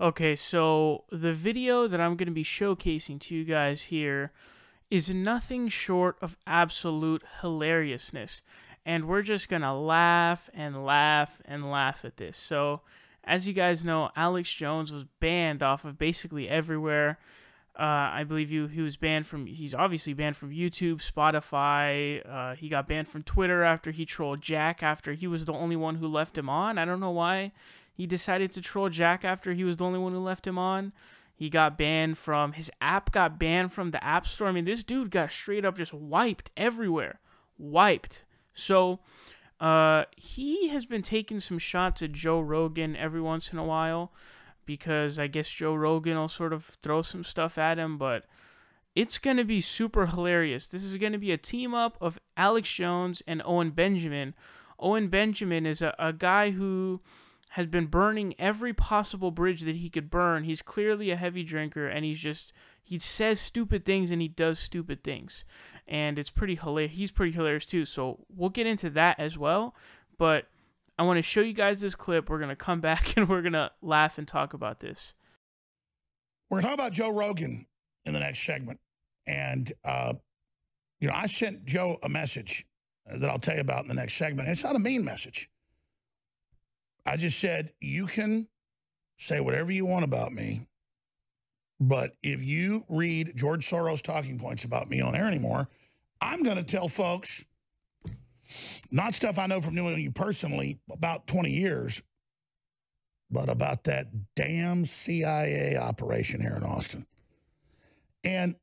Okay, so the video that I'm going to be showcasing to you guys here is nothing short of absolute hilariousness. And we're just going to laugh and laugh and laugh at this. So, as you guys know, Alex Jones was banned off of basically everywhere. I believe he was banned from, he's obviously banned from YouTube, Spotify. He got banned from Twitter after he trolled Jack after he was the only one who left him on. I don't know why he decided to troll Jack after he was the only one who left him on. He got banned from, his app got banned from the App Store. I mean, this dude got straight up just wiped everywhere. Wiped. So, he has been taking some shots at Joe Rogan every once in a while, because I guess Joe Rogan will sort of throw some stuff at him, but it's going to be super hilarious. This is going to be a team up of Alex Jones and Owen Benjamin. Owen Benjamin is a guy who has been burning every possible bridge that he could burn. He's clearly a heavy drinker, and he says stupid things and he does stupid things. And it's pretty hilarious. He's pretty hilarious too. So we'll get into that as well. But I want to show you guys this clip. We're going to come back and we're going to laugh and talk about this. We're going to talk about Joe Rogan in the next segment. And, I sent Joe a message that I'll tell you about in the next segment. It's not a mean message. I just said, you can say whatever you want about me, but if you read George Soros' talking points about me on air anymore, I'm going to tell folks, not stuff I know from knowing you personally about 20 years, but about that damn CIA operation here in Austin. And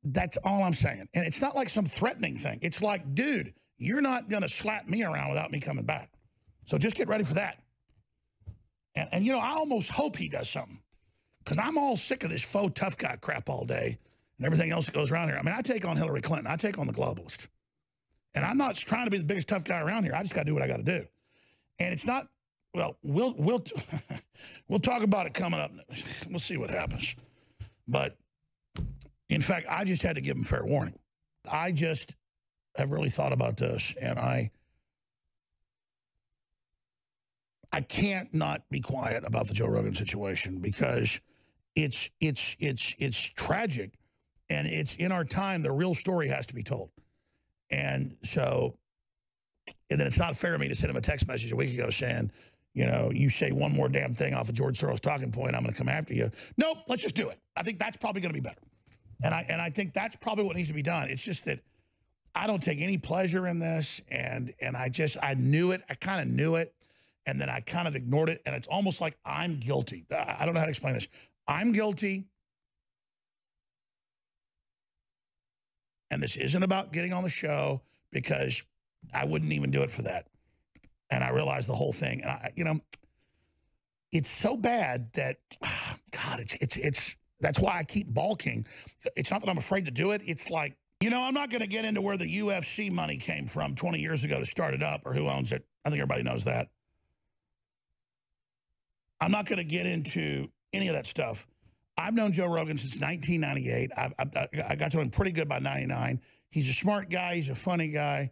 that's all I'm saying. And it's not like some threatening thing. It's like, dude, you're not going to slap me around without me coming back. So just get ready for that. And I almost hope he does something, because I'm all sick of this faux tough guy crap all day and everything else that goes around here. I mean, I take on Hillary Clinton. I take on the globalists. And I'm not trying to be the biggest tough guy around here. I just got to do what I got to do. And it's not, well, we'll talk about it coming up. We'll see what happens. But in fact, I just had to give him fair warning. I just have really thought about this, and I can't not be quiet about the Joe Rogan situation, because it's tragic, and it's in our time. The real story has to be told. And so, and then it's not fair of me to send him a text message a week ago saying, you say one more damn thing off of George Soros' talking point, I'm going to come after you. Nope, let's just do it. I think that's probably going to be better. And I think that's probably what needs to be done. It's just that I don't take any pleasure in this, and I knew it. I kind of knew it, and then I kind of ignored it, and it's almost like I'm guilty. I don't know how to explain this. I'm guilty. And this isn't about getting on the show, because I wouldn't even do it for that. And I realized the whole thing. And it's so bad that, God, that's why I keep balking. It's not that I'm afraid to do it. It's like, I'm not going to get into where the UFC money came from 20 years ago to start it up, or who owns it. I think everybody knows that. I'm not going to get into any of that stuff. I've known Joe Rogan since 1998. I got to know him pretty good by 99. He's a smart guy. He's a funny guy.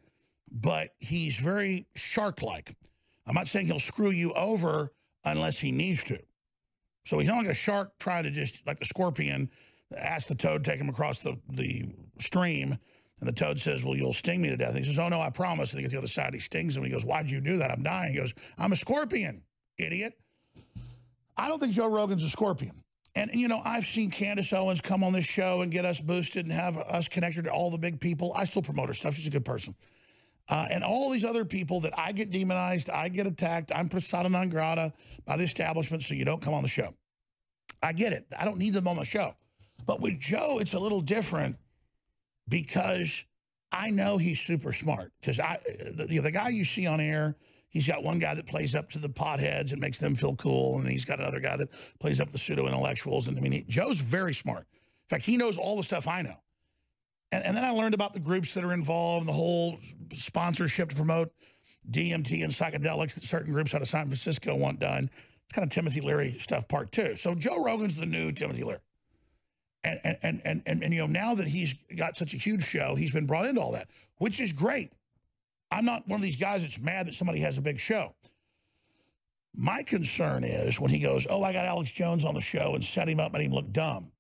But he's very shark-like. I'm not saying he'll screw you over unless he needs to. So he's not like a shark trying to just, like the scorpion, ask the toad to take him across the stream. And the toad says, well, you'll sting me to death. And he says, oh, no, I promise. And he gets the other side. He stings him. He goes, why'd you do that? I'm dying. He goes, I'm a scorpion, idiot. I don't think Joe Rogan's a scorpion. And, I've seen Candace Owens come on this show and get us boosted and have us connected to all the big people. I still promote her stuff. She's a good person. And all these other people that I get demonized, I get attacked, I'm persona non grata by the establishment, so you don't come on the show. I get it. I don't need them on the show. But with Joe, it's a little different, because I know he's super smart. Because the guy you see on air, he's got one guy that plays up to the potheads and makes them feel cool, and he's got another guy that plays up the pseudo-intellectuals. And I mean, Joe's very smart. In fact, he knows all the stuff I know. And then I learned about the groups that are involved, the whole sponsorship to promote DMT and psychedelics that certain groups out of San Francisco want done. It's kind of Timothy Leary stuff part two. So Joe Rogan's the new Timothy Leary. And now that he's got such a huge show, he's been brought into all that, which is great. I'm not one of these guys that's mad that somebody has a big show. My concern is when he goes, oh, I got Alex Jones on the show and set him up, made him look dumb.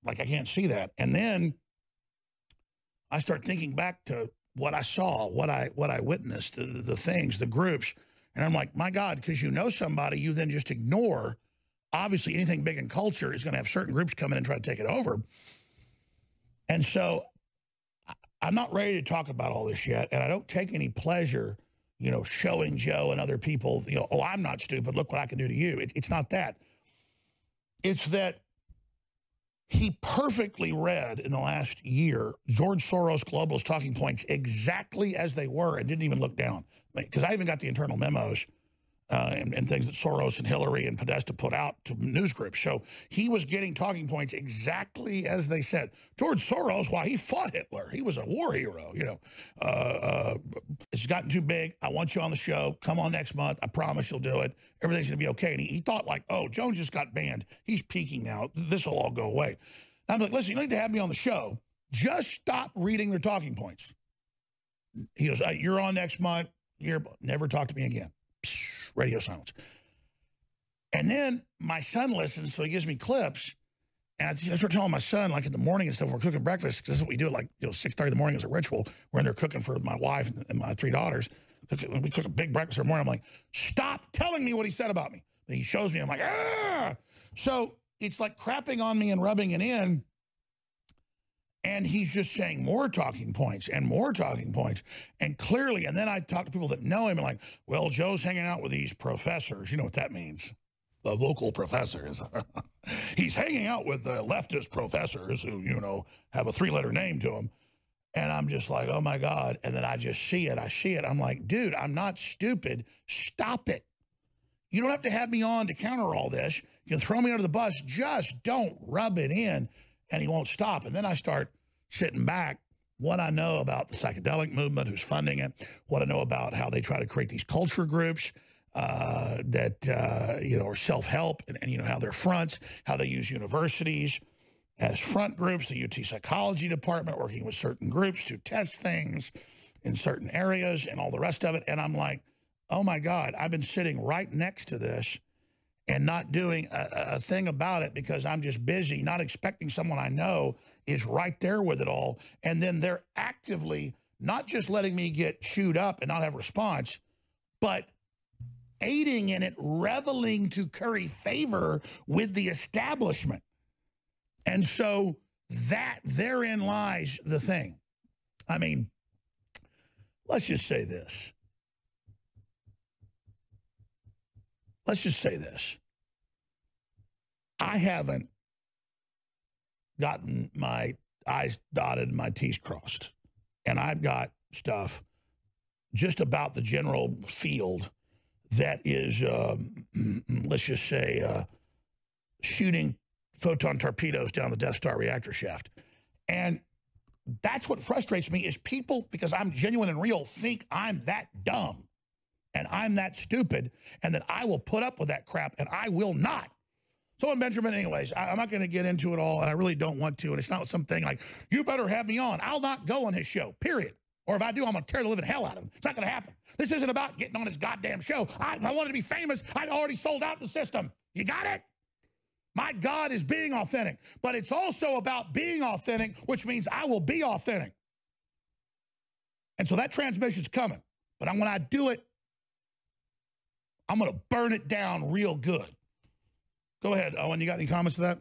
Like, I can't see that. And then I start thinking back to what I saw, what I witnessed, the things, the groups. And I'm like, my God, because you know somebody, you then just ignore. Obviously, anything big in culture is going to have certain groups come in and try to take it over. And so I'm not ready to talk about all this yet. And I don't take any pleasure, you know, showing Joe and other people, you know, oh, I'm not stupid. Look what I can do to you. It's not that. It's that he perfectly read in the last year George Soros Global's talking points exactly as they were and didn't even look down. Because I even got the internal memos and things that Soros and Hillary and Podesta put out to news groups. So he was getting talking points exactly as they said. George Soros, why, he fought Hitler. He was a war hero, you know. It's gotten too big. I want you on the show. Come on next month. I promise you'll do it. Everything's going to be okay. And he thought like, oh, Jones just got banned. He's peaking now. This will all go away. And I'm like, listen, you need to have me on the show. Just stop reading their talking points. He goes, you're on next month. Never talk to me again. Psh, radio silence. And then my son listens, so he gives me clips. And I start telling my son, like in the morning and stuff, we're cooking breakfast, because this is what we do, like, you know, 6:30 in the morning is a ritual. We're in there cooking for my wife and my 3 daughters. We cook a big breakfast every morning. I'm like, stop telling me what he said about me. And he shows me, I'm like, ah! So it's like crapping on me and rubbing it in. And he's just saying more talking points and more talking points. And clearly, and then I talk to people that know him and like, well, Joe's hanging out with these professors. You know what that means? The local professors. He's hanging out with the leftist professors who, you know, have a 3-letter name to them. And I'm just like, oh, my God. And then I just see it. I see it. I'm like, dude, I'm not stupid. Stop it. You don't have to have me on to counter all this. You can throw me under the bus. Just don't rub it in. And he won't stop. And then I start sitting back, what I know about the psychedelic movement, who's funding it, what I know about how they try to create these culture groups that, you know, are self-help and, you know, how they're fronts, how they use universities as front groups, the UT psychology department working with certain groups to test things in certain areas and all the rest of it. And I'm like, oh, my God, I've been sitting right next to this and not doing a thing about it because I'm just busy, not expecting someone I know is right there with it all. And then they're actively not just letting me get chewed up and not have response, but aiding in it, reveling to curry favor with the establishment. And so that therein lies the thing. I mean, let's just say this. Let's just say this. I haven't gotten my I's dotted and my T's crossed. And I've got stuff just about the general field that is, let's just say, shooting photon torpedoes down the Death Star reactor shaft. And that's what frustrates me is people, because I'm genuine and real, think I'm that dumb. And I'm that stupid, and that I will put up with that crap, and I will not. So, Benjamin, anyways, I'm not going to get into it all, and I really don't want to, and it's not something like, you better have me on. I'll not go on his show, period. Or if I do, I'm going to tear the living hell out of him. It's not going to happen. This isn't about getting on his goddamn show. If I wanted to be famous, I'd already sold out the system. You got it? My God is being authentic. But it's also about being authentic, which means I will be authentic. And so that transmission's coming. But when I do it, I'm going to burn it down real good. Go ahead, Owen. You got any comments to that?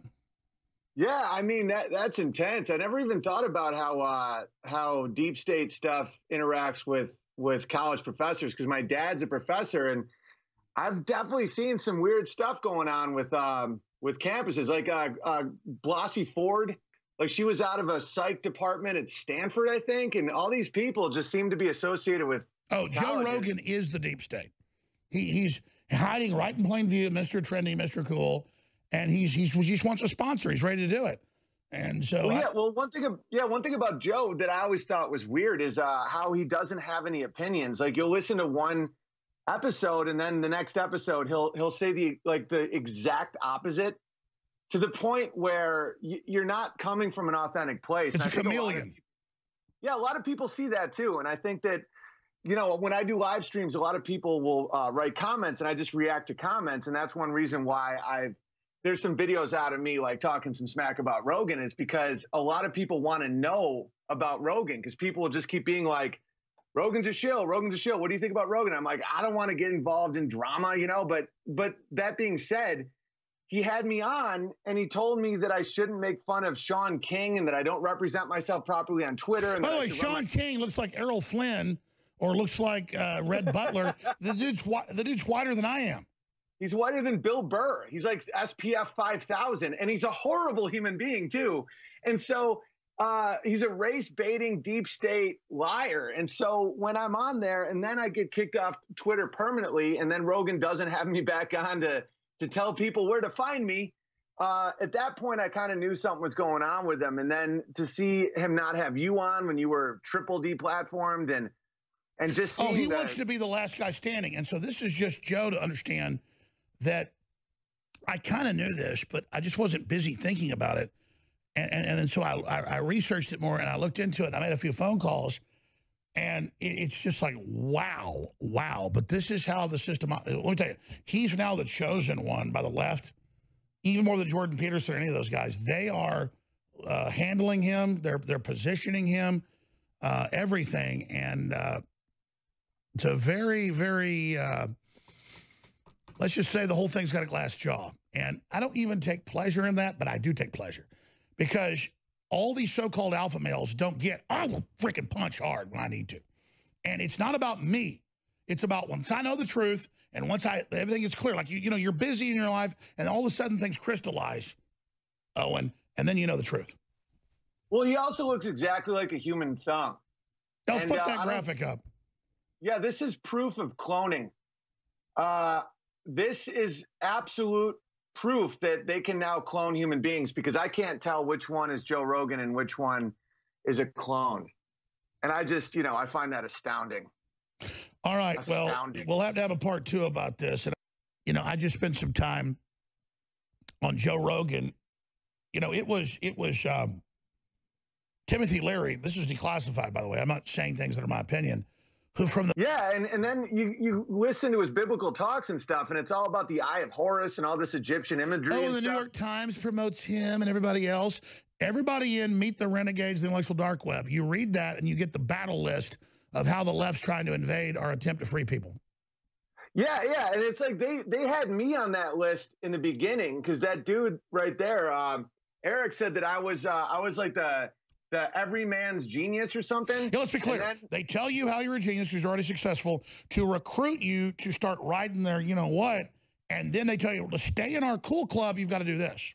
Yeah, I mean, that's intense. I never even thought about how deep state stuff interacts with college professors, because my dad's a professor, and I've definitely seen some weird stuff going on with campuses. Like Blasey Ford, like she was out of a psych department at Stanford, I think, and all these people just seem to be associated with. Oh, Joe Rogan is the deep state. He's hiding right in plain view, Mr. Trendy, Mr. Cool, and he just wants a sponsor. He's ready to do it. And so, one thing about Joe that I always thought was weird is how he doesn't have any opinions. Like, you'll listen to one episode, and then the next episode he'll say the exact opposite, to the point where you're not coming from an authentic place. It's a chameleon. A lot of people see that too, and I think that you know, when I do live streams, a lot of people will write comments, and I just react to comments, and that's one reason why there's some videos out of me like talking some smack about Rogan, is because a lot of people want to know about Rogan, because people will just keep being like, Rogan's a shill, Rogan's a shill. What do you think about Rogan? I'm like, I don't want to get involved in drama, you know, but that being said, he had me on and he told me that I shouldn't make fun of Sean King and that I don't represent myself properly on Twitter. And by the way, Sean King looks like Errol Flynn or looks like Red Butler. The dude's whiter than I am. He's whiter than Bill Burr. He's like SPF 5000, and he's a horrible human being too. And so he's a race-baiting deep state liar. And so when I'm on there and then I get kicked off Twitter permanently, and then Rogan doesn't have me back on to tell people where to find me, at that point I kind of knew something was going on with him. And then to see him not have you on when you were triple deplatformed and just seeing he wants to be the last guy standing. And so this is just Joe to understand that I kind of knew this, but I just wasn't busy thinking about it. And so I researched it more and I looked into it. I made a few phone calls, and it's just like, wow. But this is how the system, let me tell you, he's now the chosen one by the left, even more than Jordan Peterson or any of those guys. They are handling him. They're positioning him, everything. And it's a very, very, let's just say the whole thing's got a glass jaw. And I don't even take pleasure in that, but I do take pleasure. Because all these so-called alpha males don't get, I will freaking punch hard when I need to. And it's not about me. It's about once I know the truth and once everything is clear. Like, you know, you're busy in your life and all of a sudden things crystallize, Owen, and then you know the truth. Well, he also looks exactly like a human thumb. Let's put that graphic up. Yeah, this is proof of cloning. This is absolute proof that they can now clone human beings, because I can't tell which one is Joe Rogan and which one is a clone. And I just, you know, I find that astounding. All right. Astounding. Well, we'll have to have a part 2 about this. And, you know, I just spent some time on Joe Rogan. You know, it was Timothy Leary. This is declassified, by the way. I'm not saying things that are my opinion. Who from the and then you listen to his biblical talks and stuff, and it's all about the Eye of Horus and all this Egyptian imagery. Oh, and the New York Times promotes him and everybody else. Everybody in Meet the Renegades, the Intellectual Dark Web. You read that and you get the battle list of how the left's trying to invade our attempt to free people. Yeah, and it's like they had me on that list in the beginning, because that dude right there, Eric, said that I was like the every man's genius or something. Yeah, let's be clear. They tell you how you're a genius, who's already successful, to recruit you to start riding their, you know what, and then they tell you, to stay in our cool club, you've got to do this.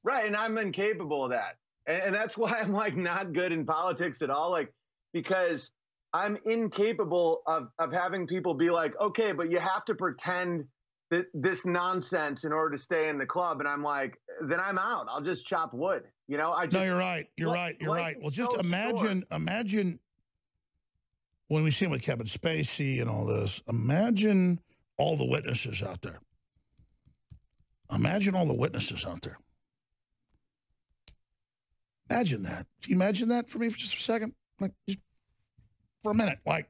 Right, and I'm incapable of that. And that's why I'm, like, not good in politics at all, like, because I'm incapable of having people be like, okay, but you have to pretend that this nonsense in order to stay in the club. And I'm like, then I'm out. I'll just chop wood. You know, no, you're right. You're right. Well, just imagine when we see him with Kevin Spacey and all this, imagine all the witnesses out there. Imagine all the witnesses out there. Imagine that. Can you imagine that for me for just a second? Like, just for a minute. Like,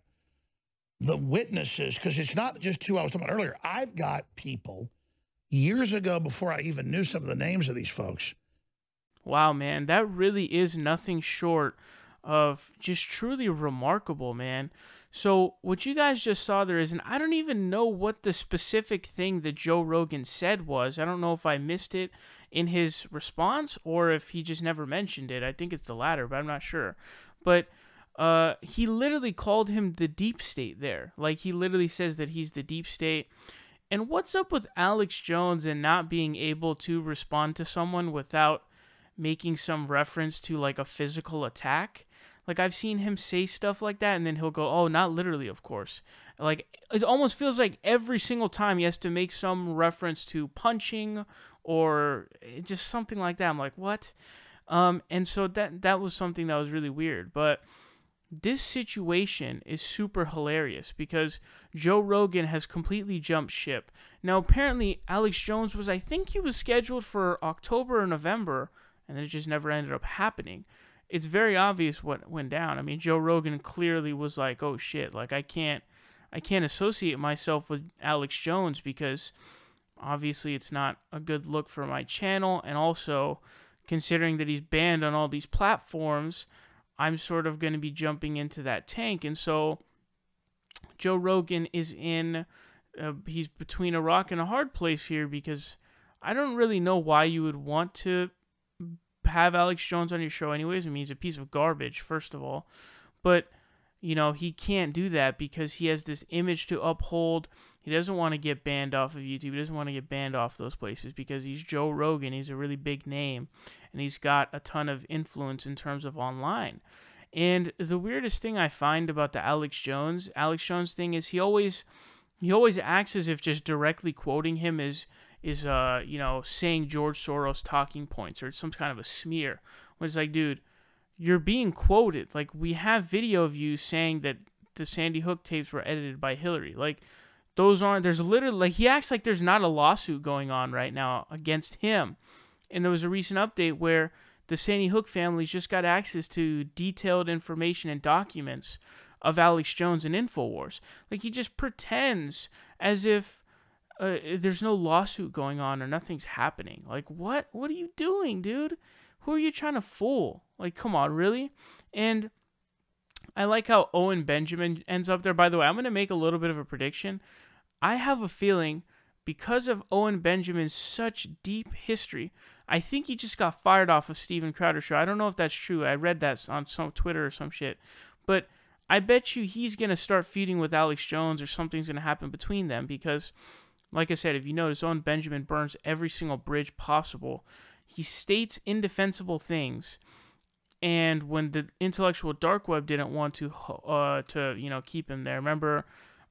the witnesses, because it's not just who I was talking about earlier. I've got people years ago, before I even knew some of the names of these folks. Wow, man, that really is nothing short of just truly remarkable, man. So what you guys just saw there is, and I don't even know what the specific thing that Joe Rogan said was. I don't know if I missed it in his response or if he just never mentioned it. I think it's the latter, but I'm not sure. But he literally called him the deep state there. Like, he literally says that he's the deep state. And what's up with Alex Jones and not being able to respond to someone without making some reference to, like, a physical attack? Like, I've seen him say stuff like that, and then he'll go, oh, not literally, of course. Like, it almost feels like every single time he has to make some reference to punching or just something like that. I'm like, what? And so that was something that was really weird. But this situation is super hilarious because Joe Rogan has completely jumped ship. Now, apparently, Alex Jones I think he was scheduled for October or November, and then it just never ended up happening. it's very obvious what went down. I mean, Joe Rogan clearly was like, "Oh shit, like I can't associate myself with Alex Jones because obviously it's not a good look for my channel, and also considering that he's banned on all these platforms, I'm sort of going to be jumping into that tank." And so Joe Rogan is he's between a rock and a hard place here, because I don't really know why you would want to have Alex Jones on your show anyways. I mean, he's a piece of garbage, first of all. But, you know, he can't do that because he has this image to uphold. He doesn't want to get banned off of YouTube. He doesn't want to get banned off those places because he's Joe Rogan. He's a really big name, and he's got a ton of influence in terms of online. And the weirdest thing I find about the Alex Jones thing is he always acts as if just directly quoting him is saying George Soros talking points or some kind of a smear. When it's like, dude, you're being quoted. Like, we have video of you saying that the Sandy Hook tapes were edited by Hillary. Like, there's literally, like, he acts like there's not a lawsuit going on right now against him. And there was a recent update where the Sandy Hook families just got access to detailed information and documents of Alex Jones and InfoWars. Like, he just pretends as if there's no lawsuit going on or nothing's happening. Like, what are you doing, dude? Who are you trying to fool? Like, come on, really? And I like how Owen Benjamin ends up there. By the way, I'm going to make a little bit of a prediction. I have a feeling because of Owen Benjamin's such deep history, I think he just got fired off of Steven Crowder's show. I don't know if that's true. I read that on some Twitter or some shit. But I bet you he's going to start feuding with Alex Jones, or something's going to happen between them, because, like I said, if you notice, Owen Benjamin burns every single bridge possible. He states indefensible things, and when the intellectual dark web didn't want to keep him there, remember,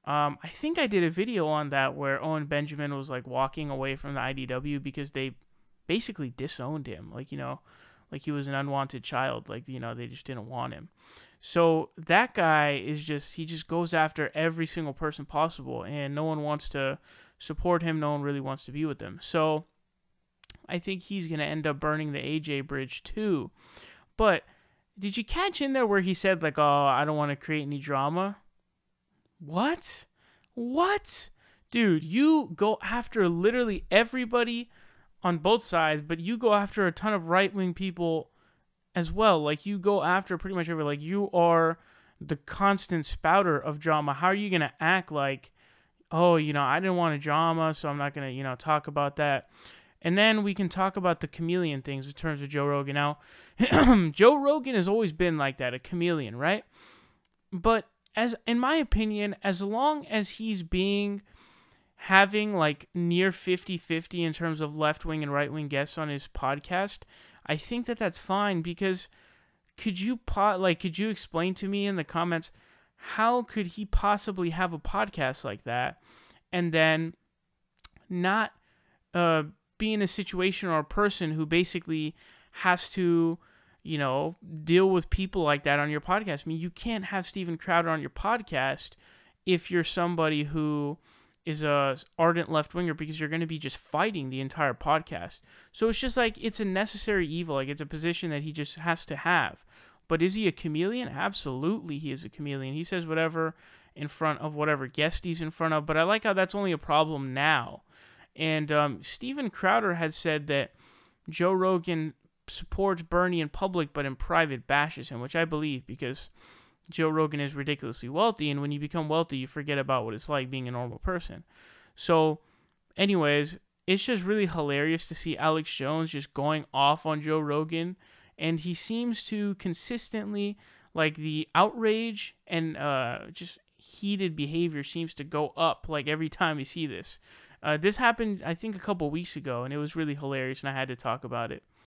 I think I did a video on that where Owen Benjamin was like walking away from the IDW because they basically disowned him, like he was an unwanted child, like they just didn't want him. So that guy he just goes after every single person possible, and no one wants to support him. No one really wants to be with him. So I think he's going to end up burning the AJ bridge too. But did you catch in there where he said, like, "Oh, I don't want to create any drama"? What? Dude, you go after literally everybody on both sides, but you go after a ton of right-wing people as well. Like, you go after pretty much everybody. Like, you are the constant spouter of drama. How are you going to act like, "Oh, I didn't want a drama, so I'm not going to, talk about that"? And then we can talk about the chameleon things in terms of Joe Rogan. Now, Joe Rogan has always been like that, a chameleon, right? But in my opinion, as long as he's having like near 50-50 in terms of left-wing and right-wing guests on his podcast, I think that that's fine, because could you explain to me in the comments, how could he possibly have a podcast like that and then not be in a situation or a person who basically has to, deal with people like that on your podcast? I mean, you can't have Steven Crowder on your podcast if you're somebody who is a ardent left-winger, because you're going to be just fighting the entire podcast. So it's just like, it's a necessary evil. Like, it's a position that he just has to have. But is he a chameleon? Absolutely, he is a chameleon. He says whatever in front of whatever guest he's in front of. But I like how that's only a problem now. And Steven Crowder has said that Joe Rogan supports Bernie in public, but in private bashes him, which I believe, because Joe Rogan is ridiculously wealthy, and when you become wealthy, you forget about what it's like being a normal person. So, anyways, it's just really hilarious to see Alex Jones just going off on Joe Rogan, and he seems to consistently, like, the outrage and just heated behavior seems to go up, like, every time you see this. This happened, I think, a couple weeks ago, and it was really hilarious, and I had to talk about it.